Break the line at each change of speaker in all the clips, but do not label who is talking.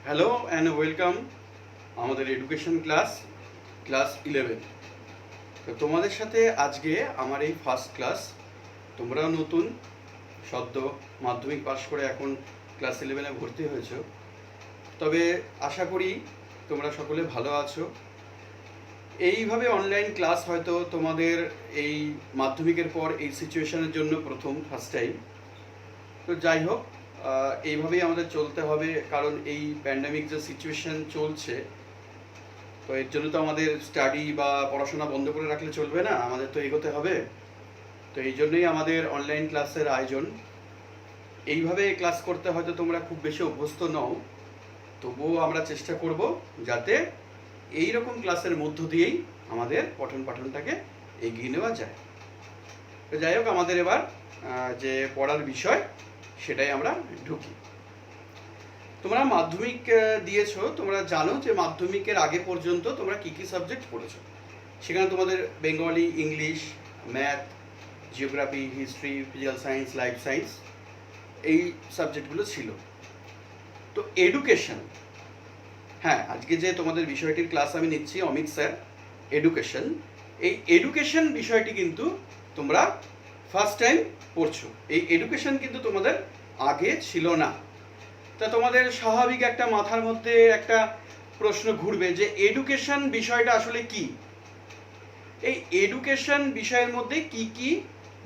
Hello and welcome আমাদের education class 11। তো তোমাদের সাথে আজকে আমার এই ফার্স্ট ক্লাস। তোমরাও নতুন, সদ্য মাধ্যমিক পাশ করে এখন ক্লাস 11-এ ভর্তি হয়েছো। তবে আশা করি তোমরা সকলে ভালো আছো। এইভাবে অনলাইন ক্লাস হয়তো তোমাদের এই মাধ্যমিকের পর এই সিচুয়েশনের জন্য ফার্স্ট টাইম। তো যাই হোক, এইভাবেই আমাদের চলতে হবে, কারণ এই প্যান্ডেমিক যে সিচুয়েশন চলছে, তো এর জন্য তো আমাদের স্টাডি বা পড়াশোনা বন্ধ করে রাখলে চলবে না, আমাদের তো এগোতে হবে। তো এই জন্যই আমাদের অনলাইন ক্লাসের আয়োজন। এইভাবে ক্লাস করতে হয়তো তোমরা খুব বেশি অভ্যস্ত নও, তবুও আমরা চেষ্টা করব যাতে এই রকম ক্লাসের মধ্য দিয়েই আমাদের পঠন পাঠনটাকে এগিয়ে নেওয়া যায়। তো যাই হোক, আমাদের এবার যে পড়ার বিষয় সেটাই আমরা ঢুকি। তোমরা মাধ্যমিক দিয়েছো, তোমরা জানো যে মাধ্যমিকের আগে পর্যন্ত তোমরা কী কী সাবজেক্ট পড়েছো। সেখানে তোমাদের Bengali, English, math, geography, history, physical science, life science, এই সাবজেক্টগুলো ছিল। তো এডুকেশন, হ্যাঁ, আজকে যে তোমাদের বিষয়টির ক্লাস আমি নিচ্ছি, অমিত স্যার, এডুকেশন, এই এডুকেশন বিষয়টি কিন্তু তোমরা ফার্স্ট টাইম পড়ছো। এই এডুকেশন কিন্তু তোমাদের আগে ছিল না। তা তোমাদের স্বাভাবিক একটা মাথার মধ্যে একটা প্রশ্ন ঘুরবে যে এডুকেশন বিষয়টা আসলে কি। এই এডুকেশন বিষয়ের মধ্যে কি কি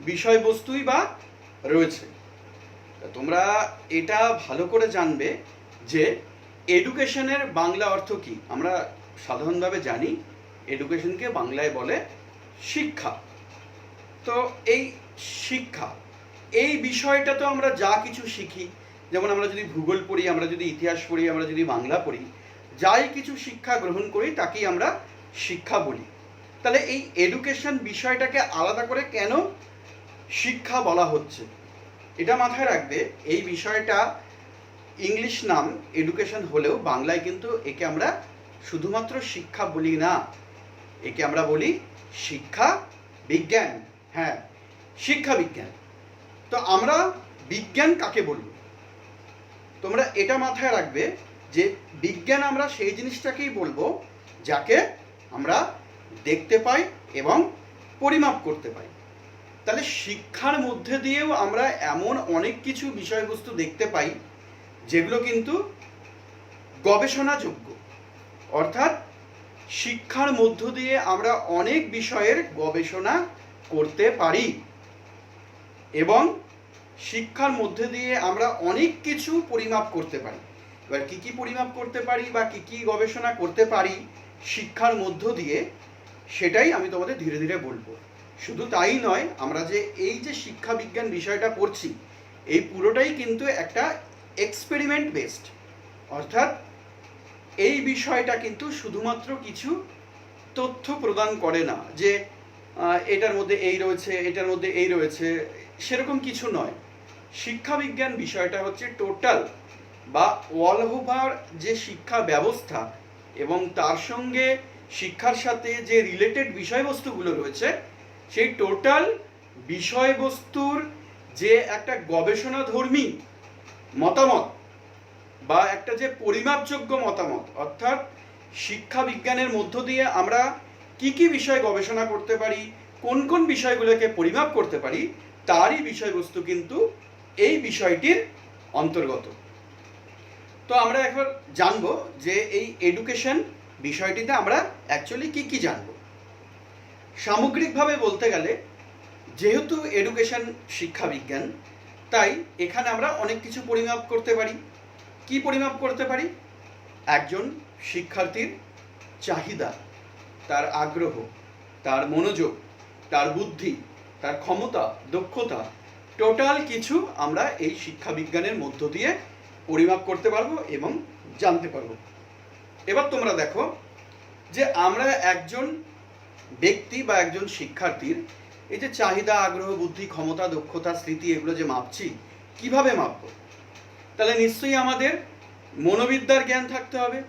বিষয়বস্তুই বা রয়েছে। তোমরা এটা ভালো করে জানবে যে এডুকেশনের বাংলা অর্থ কি। আমরা সাধারণভাবে জানি এডুকেশনকে বাংলায় বলে শিক্ষা। তো এই শিক্ষা, এই বিষয়টা তো আমরা যা কিছু শিখি, যেমন আমরা যদি ভূগোল পড়ি, আমরা যদি ইতিহাস পড়ি, আমরা যদি বাংলা পড়ি, যাই কিছু শিক্ষা গ্রহণ করি তাকেই আমরা শিক্ষা বলি। তাহলে এই এডুকেশন বিষয়টাকে আলাদা করে কেন শিক্ষা বলা হচ্ছে, এটা মাথায় রাখবে। এই বিষয়টা ইংলিশ নাম এডুকেশন হলেও বাংলায় কিন্তু একে আমরা শুধুমাত্র শিক্ষা বলি না, একে আমরা বলি শিক্ষা বিজ্ঞান। হ্যাঁ, শিক্ষা বিজ্ঞান। তো আমরা বিজ্ঞান কাকে বলবো, তোমরা এটা মাথায় রাখবে যে বিজ্ঞান আমরা সেই জিনিসটাকেই বলবো যাকে আমরা দেখতে পাই এবং পরিমাপ করতে পাই। তাহলে শিক্ষার মধ্যে দিয়েও আমরা এমন অনেক কিছু বিষয়বস্তু দেখতে পাই যেগুলো কিন্তু গবেষণাযোগ্য। অর্থাৎ শিক্ষার মধ্য দিয়ে আমরা অনেক বিষয়ের গবেষণা করতে পারি এবং শিক্ষার মধ্যে দিয়ে আমরা অনেক কিছু পরিমাপ করতে পারি। এবার কী কী পরিমাপ করতে পারি বা কী কী গবেষণা করতে পারি শিক্ষার মধ্য দিয়ে, সেটাই আমি তোমাদের ধীরে ধীরে বলবো। শুধু তাই নয়, আমরা যে এই যে শিক্ষা বিজ্ঞান বিষয়টা পড়ছি, এই পুরোটাই কিন্তু একটা এক্সপেরিমেন্ট বেসড। অর্থাৎ এই বিষয়টা কিন্তু শুধুমাত্র কিছু তথ্য প্রদান করে না যে এটার মধ্যে এই রয়েছে, এটার মধ্যে এই রয়েছে, সেরকম কিছু নয়। শিক্ষাবিজ্ঞান বিষয়টা হচ্ছে টোটাল বা অল ওভার যে শিক্ষা ব্যবস্থা এবং তার সঙ্গে শিক্ষার সাথে যে রিলেটেড বিষয়বস্তুগুলো রয়েছে, সেই টোটাল বিষয়বস্তুর যে একটা গবেষণাধর্মী মতামত বা একটা যে পরিমাপযোগ্য মতামত, অর্থাৎ শিক্ষা বিজ্ঞানের মধ্য দিয়ে আমরা কি কি বিষয় গবেষণা করতে পারি, কোন কোন বিষয়গুলোকে পরিমাপ করতে পারি, তারই বিষয়বস্তু কিন্তু এই বিষয়টির অন্তর্গত। তো আমরা একবার জানবো যে এই এডুকেশন বিষয়টিতে আমরা অ্যাকচুয়ালি কি কি জানবো। সামগ্রিকভাবে বলতে গেলে, যেহেতু এডুকেশন শিক্ষা বিজ্ঞান, তাই এখানে আমরা অনেক কিছু পরিমাপ করতে পারি। কি পরিমাপ করতে পারি? একজন শিক্ষার্থীর চাহিদা, তার আগ্রহ, তার মনোযোগ, তার বুদ্ধি, তার ক্ষমতা, দক্ষতা, টোটাল কিছু আমরা এই শিক্ষা বিজ্ঞানের মধ্য দিয়ে পরিমাপ করতে পারবো এবং জানতে পারবো। এবার তোমরা দেখো যে আমরা একজন ব্যক্তি বা একজন শিক্ষার্থীর এই যে চাহিদা, আগ্রহ, বুদ্ধি, ক্ষমতা, দক্ষতা, স্মৃতি, এগুলো যে মাপছি, কিভাবে মাপবো? তাহলে নিশ্চয়ই আমাদের মনোবিদ্যার জ্ঞান থাকতে হবে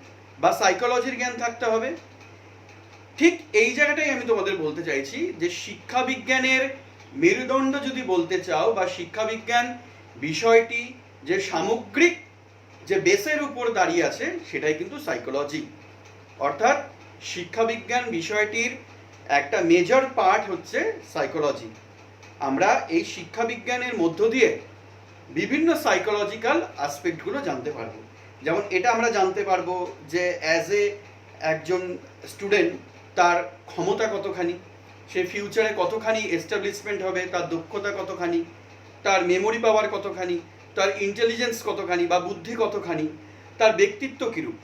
বা সাইকোলজির জ্ঞান থাকতে হবে। ঠিক এই জায়গাটাই আমি তোমাদের বলতে চাইছি যে শিক্ষা বিজ্ঞানের মেরুদণ্ড যদি বলতে চাও বা শিক্ষা বিজ্ঞান বিষয়টি যে সামগ্রিক যে বেসের উপর দাঁড়িয়ে আছে সেটাই কিন্তু সাইকোলজি। অর্থাৎ শিক্ষাবিজ্ঞান বিষয়টির একটা মেজর পার্ট হচ্ছে সাইকোলজি। আমরা এই শিক্ষাবিজ্ঞানের মধ্য দিয়ে বিভিন্ন সাইকোলজিক্যাল অ্যাসপেক্টগুলো জানতে পারবো। যেমন এটা আমরা জানতে পারবো যে একজন স্টুডেন্ট তার ক্ষমতা কতখানি, সে ফিউচারে কতখানি এস্টাবলিশমেন্ট হবে, তার দক্ষতা কতখানি, তার মেমোরি পাওয়ার কতখানি, তার ইন্টেলিজেন্স কতখানি বা বুদ্ধি কতখানি, তার ব্যক্তিত্ব কীরূপ,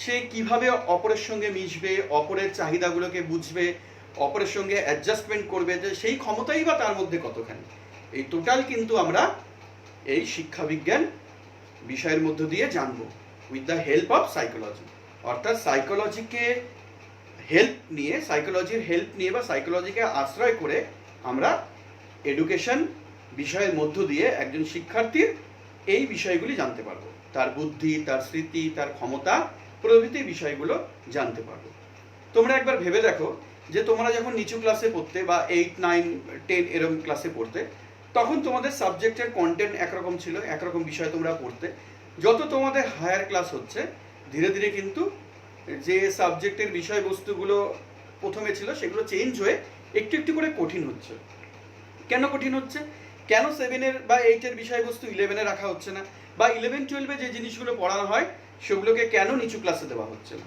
সে কিভাবে অপরের সঙ্গে মিশবে, অপরের চাহিদাগুলোকে বুঝবে, অপরের সঙ্গে অ্যাডজাস্টমেন্ট করবে, যে সেই ক্ষমতাই বা তার মধ্যে কতখানি। এই টোটাল কিন্তু আমরা এই শিক্ষাবিজ্ঞান বিষয়ের মধ্য দিয়ে জানবো with the help of psychology. অর্থাৎ সাইকোলজির হেল্প নিয়ে বা সাইকোলজিকে আশ্রয় করে আমরা এডুকেশন বিষয়ের মধ্য দিয়ে একজন শিক্ষার্থীর এই বিষয়গুলি জানতে পারবো, তার বুদ্ধি, তার স্মৃতি, তার ক্ষমতা প্রভৃতি বিষয়গুলো জানতে পারবো। তোমরা একবার ভেবে দেখো যে তোমরা যখন নিচু ক্লাসে পড়তে বা 8, 9, 10 এরকম ক্লাসে পড়তে, তখন তোমাদের সাবজেক্টের কন্টেন্ট একরকম ছিল, একরকম বিষয় তোমরা পড়তে। যত তোমাদের হায়ার ক্লাস হচ্ছে ধীরে ধীরে কিন্তু যে সাবজেক্টের বিষয়বস্তুগুলো প্রথমে ছিল সেগুলো চেঞ্জ হয়ে একটু একটু করে কঠিন হচ্ছে। কেন কঠিন হচ্ছে? কেন 7 বা 8 বিষয়বস্তু 11 রাখা হচ্ছে না, বা 11, 12 যে জিনিসগুলো পড়ানো হয় সেগুলোকে কেন নিচু ক্লাসে দেওয়া হচ্ছে না?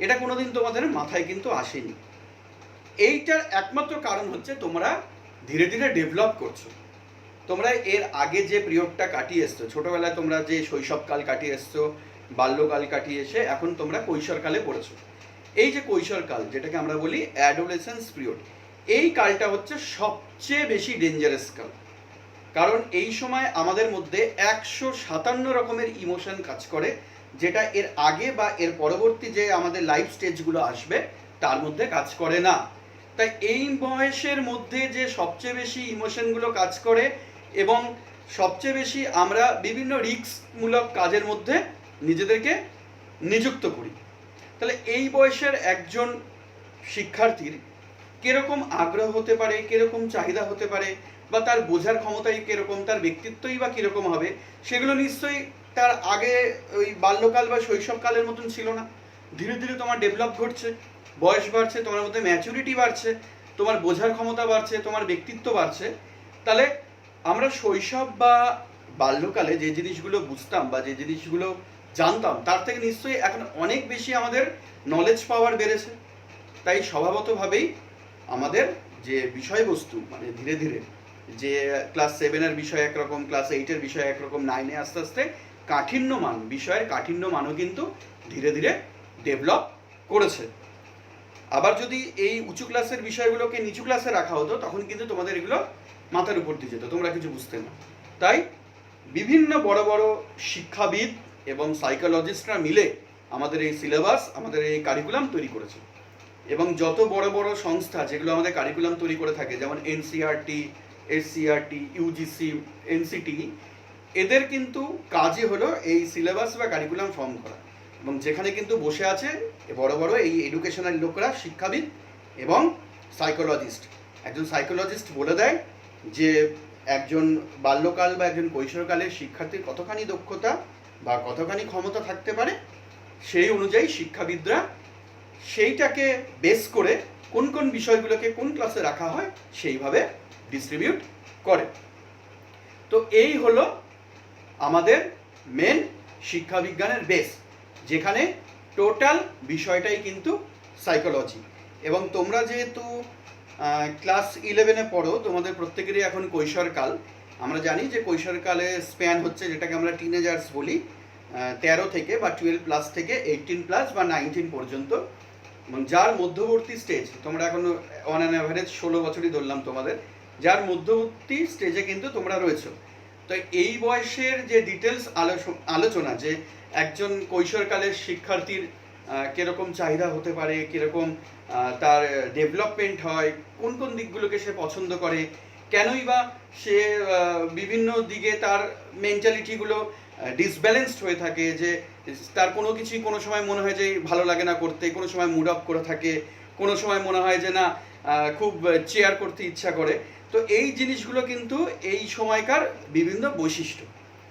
এটা কোনোদিন তোমাদের মাথায় কিন্তু আসেনি। এইটার একমাত্র কারণ হচ্ছে তোমরা ধীরে ধীরে ডেভেলপ করছো। তোমরা এর আগে যে পিরিয়ডটা কাটিয়ে এসছো, ছোটোবেলায় তোমরা যে শৈশবকাল কাটিয়ে এসছো, বাল্যকাল কাটিয়ে এসে এখন তোমরা কৈশোরকালে পড়েছো। এই যে কৈশোরকাল, যেটাকে আমরা বলি অ্যাডোলেসেন্স পিরিয়ড, এই কালটা হচ্ছে সবচেয়ে বেশি ডেঞ্জারাস কাল। কারণ এই সময় আমাদের মধ্যে 157 রকমের ইমোশন কাজ করে, যেটা এর আগে বা এর পরবর্তী যে আমাদের লাইফ স্টেজগুলো আসবে তার মধ্যে কাজ করে না। তাই এই বয়সের মধ্যে যে সবচেয়ে বেশি ইমোশনগুলো কাজ করে এবং সবচেয়ে বেশি আমরা বিভিন্ন রিস্কমূলক কাজের মধ্যে নিজেদেরকে নিযুক্ত করি। তাহলে এই বয়সের একজন শিক্ষার্থীর কীরকম আগ্রহ হতে পারে, কীরকম চাহিদা হতে পারে, বা তার বোঝার ক্ষমতাই কীরকম, তার ব্যক্তিত্বই বা কীরকম হবে, সেগুলো নিশ্চয়ই তার আগে ওই বাল্যকাল বা শৈশবকালের মতন ছিল না। ধীরে ধীরে তোমার ডেভেলপ ঘটছে, বয়স বাড়ছে, তোমার মধ্যে ম্যাচুরিটি বাড়ছে, তোমার বোঝার ক্ষমতা বাড়ছে, তোমার ব্যক্তিত্ব বাড়ছে। তাহলে আমরা শৈশব বা বাল্যকালে যে জিনিসগুলো বুঝতাম বা যে জিনিসগুলো জানতাম তার থেকে নিশ্চয়ই এখন অনেক বেশি আমাদের নলেজ পাওয়ার বেড়েছে। তাই স্বভাবতভাবেই আমাদের যে বিষয়বস্তু মানে ধীরে ধীরে যে ক্লাস 7 বিষয় একরকম, ক্লাস 8 বিষয় একরকম, 9 আস্তে আস্তে বিষয়ের কাঠিন্য মানও কিন্তু ধীরে ধীরে ডেভেলপ করেছে। আবার যদি এই উঁচু ক্লাসের বিষয়গুলোকে নিচু ক্লাসে রাখা হতো তখন কিন্তু তোমাদের এগুলো মাথার উপর দিয়ে যেত, তোমরা কিছু বুঝতে না। তাই বিভিন্ন বড় বড় শিক্ষাবিদ এবং সাইকোলজিস্টরা মিলে আমাদের এই সিলেবাস, আমাদের এই কারিকুলাম তৈরি করেছে। এবং যত বড় বড় সংস্থা যেগুলো আমাদের কারিকুলাম তৈরি করে থাকে, যেমন NCERT, SCERT, UGC, NCT, এদের কিন্তু কাজই হলো এই সিলেবাস বা কারিকুলাম ফর্ম করা। এবং যেখানে কিন্তু বসে আছে বড় বড় এই এডুকেশনাল লোকরা, শিক্ষাবিদ এবং সাইকোলজিস্ট। একজন সাইকোলজিস্ট বলে দেয় যে একজন বাল্যকাল বা একজন কৈশোরকালের শিক্ষার্থীর কতখানি দক্ষতা বা কতখানি ক্ষমতা থাকতে পারে, সেই অনুযায়ী শিক্ষাবিদরা সেইটাকে বেস করে কোন কোন বিষয়গুলোকে কোন ক্লাসে রাখা হয় সেইভাবে ডিস্ট্রিবিউট করে। তো এই হলো আমাদের মেন শিক্ষাবিজ্ঞানের বেস, যেখানে টোটাল বিষয়টাই কিন্তু সাইকোলজি। এবং তোমরা যেহেতু ক্লাস 11 পড়ো, তোমাদের প্রত্যেকেরই এখন কৈশোরকাল। আমরা জানি যে কৈশোরকালে স্প্যান হচ্ছে, যেটাকে আমরা টিনেজার্স বলি, 13 থেকে বা 12+ থেকে 18+ বা 19 পর্যন্ত। এবং যার মধ্যবর্তী স্টেজ, তোমরা এখন অন অ্যান অ্যাভারেজ 16 বছরই ধরলাম তোমাদের, যার মধ্যবর্তী স্টেজে কিন্তু তোমরা রয়েছো। তো এই বয়সের যে ডিটেলস আলোচনা, যে একজন কৈশোরকালের শিক্ষার্থীর কীরকম চাহিদা হতে পারে, কীরকম তার ডেভেলপমেন্ট হয়, কোন কোন দিকগুলোকে সে পছন্দ করে, কেনই বা সে বিভিন্ন দিকে তার মেন্টালিটিগুলো ডিসব্যালেন্সড হয়ে থাকে, যে তার কোনো কিছুই কোনো সময় মনে হয় যে ভালো লাগে না করতে, কোনো সময় মুড অফ করে থাকে, কোনো সময় মনে হয় যে না খুব চেয়ার করতে ইচ্ছা করে। তো এই জিনিসগুলো কিন্তু এই সময়কার বিভিন্ন বৈশিষ্ট্য।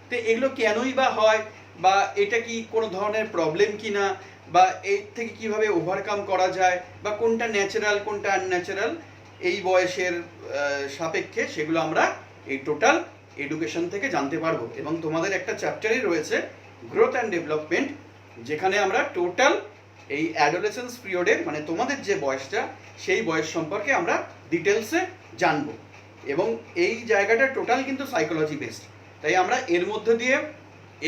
তো এগুলো কেনই বা হয় বা এটা কি কোনো ধরনের প্রবলেম কি না, বা এর থেকে কিভাবে ওভারকাম করা যায়, বা কোনটা ন্যাচারাল কোনটা আনন্যাচারাল এই বয়সের সাপেক্ষে, সেগুলো আমরা এই টোটাল এডুকেশন থেকে জানতে পারবো। এবং তোমাদের একটা চ্যাপ্টারই রয়েছে গ্রোথ অ্যান্ড ডেভেলপমেন্ট, যেখানে আমরা টোটাল এই অ্যাডোলেসেন্স পিরিয়ডের মানে তোমাদের যে বয়সটা সেই বয়স সম্পর্কে আমরা ডিটেলসে জানবো। এবং এই জায়গাটা টোটাল কিন্তু সাইকোলজি বেসড, তাই আমরা এর মধ্যে দিয়ে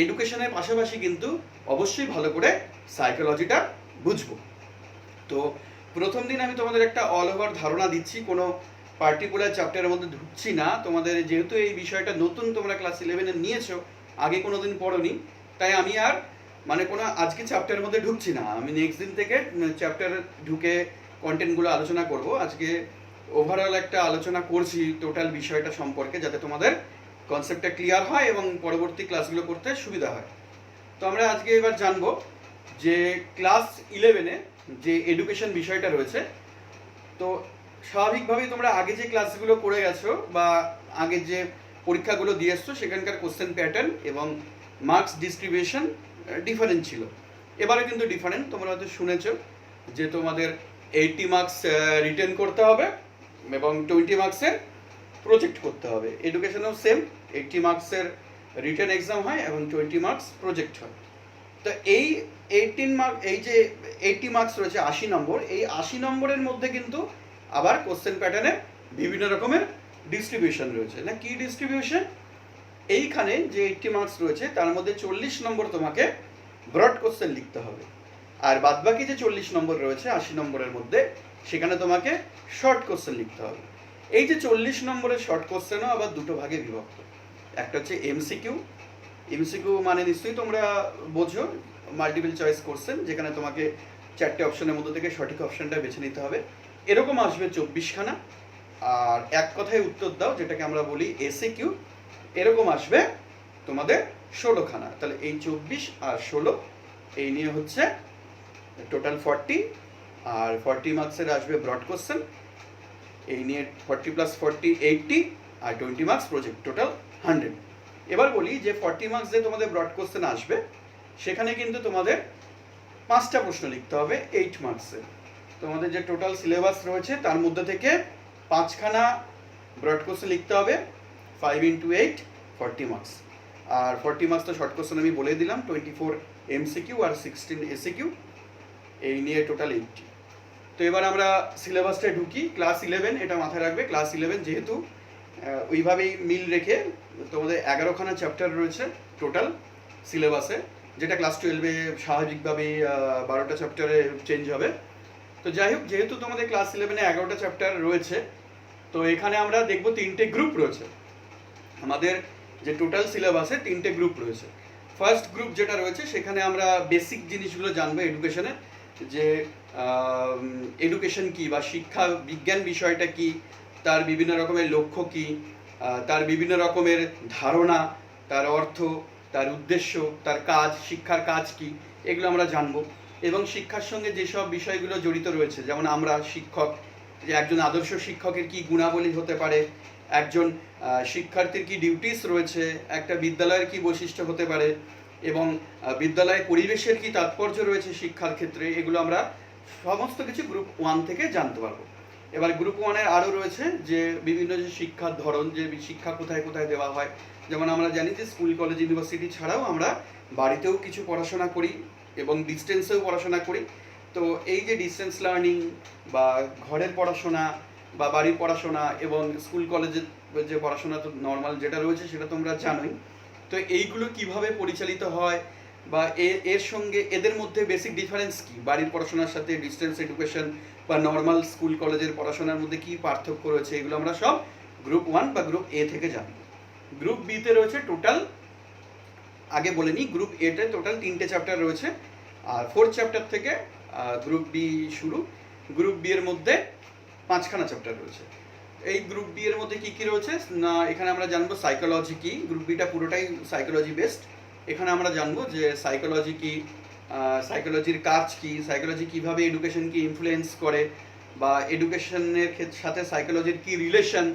এডুকেশনের পাশাপাশি কিন্তু অবশ্যই ভালো করে সাইকোলজিটা বুঝবো। তো প্রথম দিন আমি তোমাদের একটা অল ওভার ধারণা দিচ্ছি, কোনো পার্টিকুলার চ্যাপ্টারের মধ্যে ঢুকছি না। তোমাদের যেহেতু এই বিষয়টা নতুন, তোমরা ক্লাস 11-এ নিয়েছো, আগে কোনো দিন পড়োনি, তাই আমি আর মানে কোনো আজকে চ্যাপ্টারের মধ্যে ঢুকছি না। আমি নেক্সট দিন থেকে চ্যাপ্টার ঢুকে কন্টেন্টগুলো আলোচনা করব। আজকে ওভারঅল একটা আলোচনা করছি টোটাল বিষয়টা সম্পর্কে, যাতে তোমাদের কনসেপ্টটা ক্লিয়ার হয় এবং পরবর্তী ক্লাসগুলো করতে সুবিধা হয়। তো আমরা আজকে এবার জানবো যে ক্লাস 11-এ যে এডুকেশন বিষয়টা রয়েছে, তো স্বাভাবিকভাবেই তোমরা আগে যে ক্লাসগুলো করে গেছো বা আগে যে পরীক্ষাগুলো দিয়ে এসছো সেখানকার কোশ্চেন প্যাটার্ন এবং মার্কস ডিস্ট্রিবিউশন ডিফারেন্ট ছিল। এবারে কিন্তু ডিফারেন্ট। তোমরা হয়তো শুনেছো যে তোমাদের 80 মার্কস রিটেন করতে হবে এবং 20 মার্কসের প্রজেক্ট করতে হবে। এডুকেশনেও সেম, 80 মার্কসের রিটেন এক্সাম হয় এবং 20 মার্কস প্রজেক্ট হয়। তো এই 18 মার্ক, এই যে 80 মার্কস রয়েছে 80 নম্বর, এই 80 নম্বরের মধ্যে কিন্তু আবার কোশ্চেন প্যাটার্নে বিভিন্ন রকমের ডিস্ট্রিবিউশন রয়েছে। না কি ডিস্ট্রিবিউশন? এইখানে যে 80 মার্কস রয়েছে তার মধ্যে 40 নম্বর তোমাকে ব্রড কোশ্চেন লিখতে হবে, আর বাদবাকি যে 40 নম্বর রয়েছে 80 নম্বরের মধ্যে সেখানে তোমাকে শর্ট কোশ্চেন লিখতে হবে। এই যে 40 নম্বরের শর্ট কোশ্চেনও আবার দুটো ভাগে বিভক্ত। একটা হচ্ছে এমসিকিউ। এমসিকিউ মানে নিশ্চয়ই তোমরা বোঝো, মাল্টিপল চয়েস কোশ্চেন, যেখানে তোমাকে 4টে অপশনের মধ্যে থেকে সঠিক অপশনটা বেছে নিতে হবে। এরকম আসবে 24খানা। আর এক কথায় উত্তর দাও, যেটাকে আমরা বলি এসএকিউ, এরকম আসবে তোমাদের 16খানা। তাহলে এই 24 আর 16 এই নিয়ে হচ্ছে টোটাল 40, আর 40 মার্কসের আসবে ব্রড কোশ্চেন, এই নিয়ে 40 + 40 80, আর 20 মার্কস প্রজেক্ট, টোটাল 100। এবার বলি যে 40 মার্কস যে তোমাদের ব্রড কোশ্চেন আসবে সেখানে কিন্তু তোমাদের 5টা প্রশ্ন লিখতে হবে 8 মার্কসের। তোমাদের যে টোটাল সিলেবাস রয়েছে তার মধ্যে থেকে 5খানা ব্রড কোশ্চেন লিখতে হবে, 5 × 8 40 মার্কস। আর 40 মার্কস তো শর্ট কোশ্চেন আমি বলে দিলাম, 24 এমসিকিউ আর 16 এসিকিউ, এই নিয়ে টোটাল 80। তো এবার আমরা সিলেবাসটা ঢুকি। ক্লাস 11, এটা মাথায় রাখবে, ক্লাস 11 যেহেতু ওইভাবেই মিল রেখে তোমাদের 11খানা চ্যাপ্টার রয়েছে টোটাল সিলেবাসে, যেটা ক্লাস 12-এ স্বাভাবিকভাবেই 12টা চ্যাপ্টারে চেঞ্জ হবে। তো যাই হোক, যেহেতু তোমাদের ক্লাস 11-এ 11টা চ্যাপ্টার রয়েছে, তো এখানে আমরা দেখব 3টে গ্রুপ রয়েছে। আমাদের যে টোটাল সিলেবাসে 3টে গ্রুপ রয়েছে। ফার্স্ট গ্রুপ যেটা রয়েছে সেখানে আমরা বেসিক জিনিসগুলো জানবো এডুকেশনে, যে এডুকেশন কি বা শিক্ষা বিজ্ঞান বিষয়টা কি, তার বিভিন্ন রকমের লক্ষ্য কি, তার বিভিন্ন রকমের ধারণা, তার অর্থ, তার উদ্দেশ্য, তার কাজ, শিক্ষার কাজ কি, এগুলো আমরা জানবো। এবং শিক্ষার সঙ্গে যেসব বিষয়গুলো জড়িত রয়েছে, যেমন আমরা শিক্ষক, যে একজন আদর্শ শিক্ষকের কি গুণাবলী হতে পারে, একজন শিক্ষার্থীর কি ডিউটিস রয়েছে, একটা বিদ্যালয়ের কি বৈশিষ্ট্য হতে পারে, এবং বিদ্যালয় পরিবেশের কি তাৎপর্য রয়েছে শিক্ষার ক্ষেত্রে, এগুলো আমরা সমস্ত কিছু গ্রুপ 1 থেকে জানতে পারবো। এবার গ্রুপ 1-এর আরও রয়েছে যে বিভিন্ন যে শিক্ষার ধরন, যে শিক্ষা কোথায় কোথায় দেওয়া হয়। যেমন আমরা জানি যে স্কুল, কলেজ, ইউনিভার্সিটি ছাড়াও আমরা বাড়িতেও কিছু পড়াশোনা করি এবং ডিস্টেন্সেও পড়াশোনা করি। তো এই যে ডিস্টেন্স লার্নিং বা ঘরের পড়াশোনা বা বাড়ির পড়াশোনা এবং স্কুল কলেজের যে পড়াশোনা, তো নর্মাল যেটা রয়েছে সেটা তোমরা জানোই। তো এইগুলো কিভাবে পরিচালিত হয় বা এর সঙ্গে এদের মধ্যে বেসিক ডিফারেন্স কি, বাড়ির পড়াশোনার সাথে ডিস্টেন্স এডুকেশন বা নর্মাল স্কুল কলেজের পড়াশোনার মধ্যে কি পার্থক্য রয়েছে, এগুলো আমরা সব গ্রুপ 1 বা গ্রুপ এ থেকে জানব। গ্রুপ বিতে রয়েছে টোটাল, আগে বলে নিই, গ্রুপ এতে টোটাল 3টে চ্যাপ্টার রয়েছে, আর 4th চ্যাপ্টার থেকে গ্রুপ বি শুরু। গ্রুপ বি এর মধ্যে 5খানা চ্যাপ্টার রয়েছে। এই গ্রুপ বি এর মধ্যে কি কি রয়েছে না, এখানে আমরা জানবো সাইকোলজি কি। গ্রুপ বিটা পুরোটাই সাইকোলজি বেসড। এখানে আমরা জানবো যে সাইকোলজি কি, সাইকোলজির কাজ কি, সাইকোলজি কিভাবে এডুকেশনকে ইনফ্লুয়েন্স করে, বা এডুকেশনের সাথে সাইকোলজির কি রিলেশন,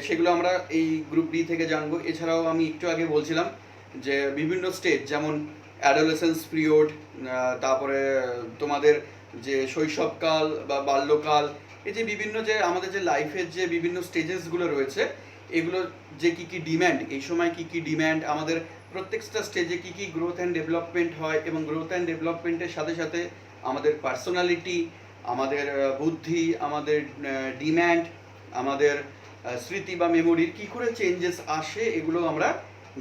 সেগুলো আমরা এই গ্রুপ বি থেকে জানবো। এছাড়াও আমি একটু আগে বলছিলাম যে বিভিন্ন স্টেজ, যেমন অ্যাডোলেসেন্স পিরিয়ড, তারপরে তোমাদের যে শৈশবকাল বা বাল্যকাল, এই যে বিভিন্ন যে আমাদের যে লাইফের যে বিভিন্ন স্টেজেসগুলো রয়েছে, এগুলো যে কী কী ডিম্যান্ড, এই সময় কী কী ডিম্যান্ড, আমাদের প্রত্যেকটা স্টেজে কী কী গ্রোথ অ্যান্ড ডেভেলপমেন্ট হয়, এবং গ্রোথ অ্যান্ড ডেভেলপমেন্টের সাথে সাথে আমাদের পার্সোনালিটি, আমাদের বুদ্ধি, আমাদের ডিম্যান্ড, আমাদের স্মৃতি বা মেমোরির কী করে চেঞ্জেস আসে, এগুলো আমরা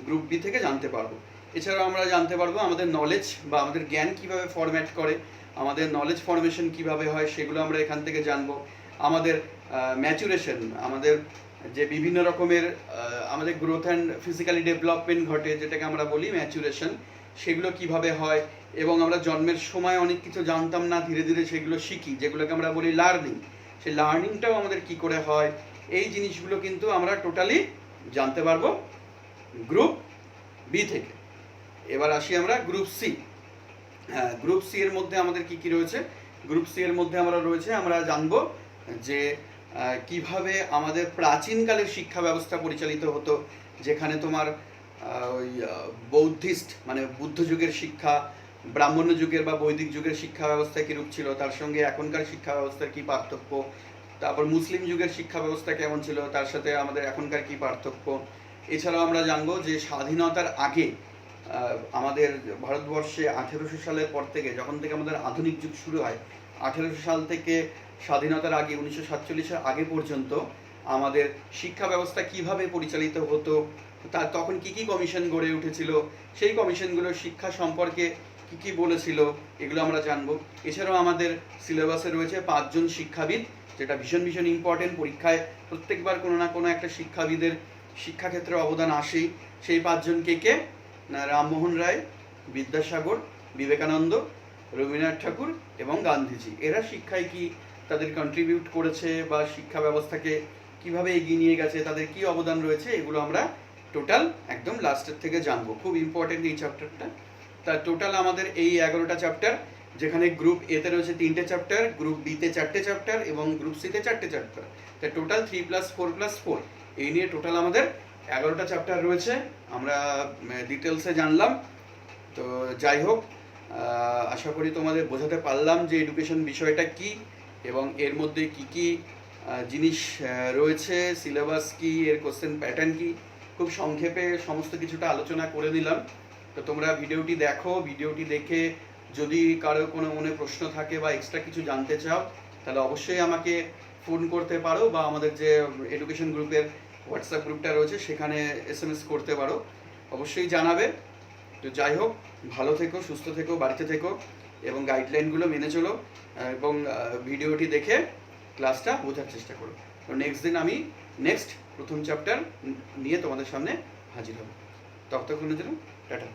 গ্রুপ বি থেকে জানতে পারবো। এছাড়াও আমরা জানতে পারবো আমাদের নলেজ বা আমাদের জ্ঞান কিভাবে ফরম্যাট করে, আমাদের নলেজ ফরমেশন কিভাবে হয়, সেগুলো আমরা এখান থেকে জানবো। আমাদের ম্যাচুরেশন, আমাদের যে বিভিন্ন রকমের আমাদের গ্রোথ অ্যান্ড ফিজিক্যালি ডেভেলপমেন্ট ঘটে, যেটাকে আমরা বলি ম্যাচুরেশন, সেগুলো কিভাবে হয়। এবং আমরা জন্মের সময় অনেক কিছু জানতাম না, ধীরে ধীরে সেগুলো শিখি, যেগুলোকে আমরা বলি লার্নিং। সেই লার্নিংটাও আমাদের কি করে হয়, এই জিনিসগুলো কিন্তু আমরা টোটালি জানতে পারবো গ্রুপ বি থেকে। এবার আসি আমরা গ্রুপ সি। হ্যাঁ, গ্রুপ সি এর মধ্যে আমাদের কি কি রয়েছে? গ্রুপ সি এর মধ্যে আমরা জানবো যে কিভাবে আমাদের প্রাচীনকালের শিক্ষা ব্যবস্থা পরিচালিত হতো, যেখানে তোমার ওই বৌদ্ধিস্ট মানে বুদ্ধ যুগের শিক্ষা, ব্রাহ্মণ্য যুগের বা বৈদিক যুগের শিক্ষা ব্যবস্থা কীরূপ ছিল, তার সঙ্গে এখনকার শিক্ষা ব্যবস্থার কী পার্থক্য, তারপর মুসলিম যুগের শিক্ষা ব্যবস্থা কেমন ছিল, তার সাথে আমাদের এখনকার কী পার্থক্য। এছাড়াও আমরা জানবো যে স্বাধীনতার আগে আমাদের ভারতবর্ষে 1800 সালের পর থেকে, যখন থেকে আমাদের আধুনিক যুগ শুরু হয়, 1800 সাল থেকে স্বাধীনতার আগে 1947-এর আগে পর্যন্ত আমাদের শিক্ষা ব্যবস্থা কিভাবে পরিচালিত হতো, তার তখন কি কি কমিশন গড়ে উঠেছিল, সেই কমিশনগুলো শিক্ষা সম্পর্কে কি কি বলেছিল, এগুলো আমরা জানবো। এছাড়াও আমাদের সিলেবাসে রয়েছে 5 জন শিক্ষাবিদ, যেটা ভীষণ ভীষণ ইম্পর্টেন্ট। পরীক্ষায় প্রত্যেকবার কোনো না কোনো একটা শিক্ষাবিদের শিক্ষাক্ষেত্রে অবদান আসেই। সেই 5 জন কে কে? না, রামমোহন রায়, বিদ্যাসাগর, বিবেকানন্দ, রবীন্দ্রনাথ ঠাকুর এবং গান্ধীজি। এরা শিক্ষায় কি তাদের কন্ট্রিবিউট করেছে বা শিক্ষা ব্যবস্থাকে কিভাবে এগিয়ে নিয়ে গেছে, তাদের কি অবদান রয়েছে, এগুলো আমরা টোটাল একদম লাস্টের থেকে জানবো। খুব ইম্পর্টেন্ট এই চ্যাপ্টারটা। তা টোটাল আমাদের এই 11টা চ্যাপ্টার, যেখানে গ্রুপ এতে রয়েছে 3টে চ্যাপ্টার, গ্রুপ বিতে 4টে চ্যাপ্টার এবং গ্রুপ সিতে 4টে চ্যাপ্টার। তা টোটাল 3+4+4, এই নিয়ে টোটাল আমাদের 11টা চ্যাপ্টার রয়েছে। আমরা ডিটেলসে জানলাম। তো যাই হোক, আশা করি তোমাদের বোঝাতে পারলাম যে এডুকেশন বিষয়টা কি এবং এর মধ্যে কি কি জিনিস রয়েছে, সিলেবাস কি, এর কোশ্চেন প্যাটার্ন কি। খুব সংক্ষেপে সমস্ত কিছুটা আলোচনা করে দিলাম। তো তোমরা ভিডিওটি দেখো, ভিডিওটি দেখে যদি কারো কোনো মনে প্রশ্ন থাকে বা এক্সট্রা কিছু জানতে চাও, তাহলে অবশ্যই আমাকে ফোন করতে পারো, বা আমাদের যে এডুকেশন গ্রুপের হোয়াটসঅ্যাপ গ্রুপটা রয়েছে সেখানে SMS করতে পারো, অবশ্যই জানাবে। তো যাই হোক, ভালো থেকো, সুস্থ থেকো, বাড়িতে থেকো এবং গাইডলাইনগুলো মেনে চলো, এবং ভিডিওটি দেখে ক্লাসটা বোঝার চেষ্টা করো। তো নেক্সট দিন আমি প্রথম চ্যাপ্টার নিয়ে তোমাদের সামনে হাজির হব। ততক্ষণের জন্য টাটা।